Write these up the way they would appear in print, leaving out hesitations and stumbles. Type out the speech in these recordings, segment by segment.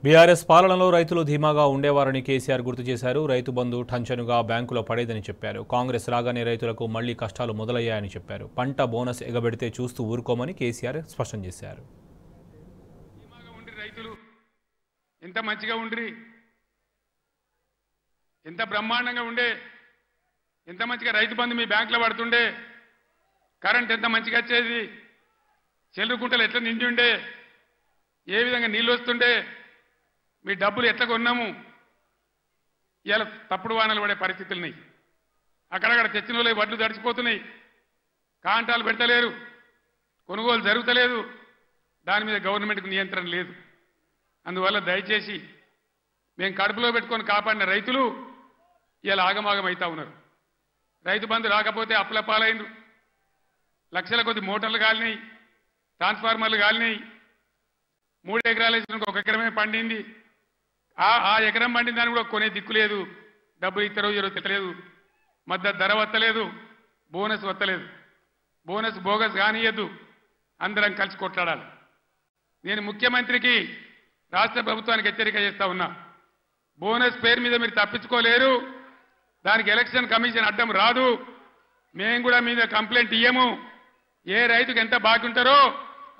BRS పాలనలో రైతులు ధీమాగా ఉండేవారని కేసీఆర్ గుర్తు చేశారు. రైతు బంధు టంచనుగా బ్యాంకులో పడేదని చెప్పారు. కాంగ్రెస్ రాగానే రైతులకు మళ్లీ కష్టాలు మొదలయ్యాయని చెప్పారు. పంట బోనస్ ఎగబెడితే చూస్తూ ఊరుకోమని కేసీఆర్ స్పష్టం చేశారు. రైతులు ఎంత మంచిగా ఉండ్రి, ఎంత బ్రహ్మాండంగా ఉండే, ఎంత మంచిగా రైతు బంధు మీ బ్యాంకులో పడుతుండే, కరెంట్ ఎంత మంచిగా వచ్చేది, చెల్లు గుంటలు ఎట్లా నిండి ఉండే, ఏ విధంగా నీళ్ళు వస్తుండే, మీ డబ్బులు ఎట్లా కొన్నాము. ఇలా తప్పుడు వానలు పడే పరిస్థితులున్నాయి. అక్కడక్కడ తెచ్చిన వాళ్ళు వడ్లు తడిచిపోతున్నాయి, కాంటాలు పెడతలేరు, కొనుగోలు జరుగుతలేదు, దాని మీద గవర్నమెంట్కి నియంత్రణ లేదు. అందువల్ల దయచేసి మేము కడుపులో పెట్టుకొని కాపాడిన రైతులు ఇలా ఆగమాగం అవుతా ఉన్నారు. రైతు బంధు రాకపోతే అప్పుల పాలైండ్రు, లక్షల కొద్ది మోటార్లు కాలినాయి, ట్రాన్స్ఫార్మర్లు కాలినాయి, 3 ఎకరాలు వేసిన 1 ఎకరమే పండింది. ఆ ఎకరం పండిన దాన్ని కూడా కొనే దిక్కు లేదు, డబ్బులు ఇతరో తిట్టలేదు, మద్దతు ధర వత్తలేదు, బోనస్ వత్తలేదు. బోనస్ బోగస్ కానియద్దు, అందరం కలిసి కొట్లాడాలి. నేను ముఖ్యమంత్రికి రాష్ట్ర ప్రభుత్వానికి హెచ్చరిక చేస్తా ఉన్నా, బోనస్ పేరు మీద మీరు తప్పించుకోలేరు, దానికి ఎలక్షన్ కమిషన్ అడ్డం రాదు. మేము కూడా మీద కంప్లైంట్ ఇయ్యము. ఏ రైతుకు ఎంత బాగుంటారో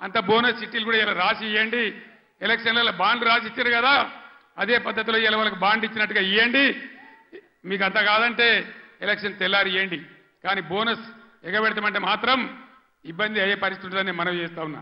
అంత బోనస్ చిట్టీలు కూడా ఇలా రాసి ఇవ్వండి. ఎలక్షన్లలో బాండ్ రాసి ఇచ్చారు కదా, అదే పద్ధతిలో ఇలా వాళ్ళకి బాండ్ ఇచ్చినట్టుగా ఇవ్వండి. మీకు అంత కాదంటే ఎలక్షన్ తెల్లారి ఇవ్వండి, కానీ బోనస్ ఎగబెడతామంటే మాత్రం ఇబ్బంది అయ్యే పరిస్థితి ఉంటుందని మనవి చేస్తా ఉన్నా.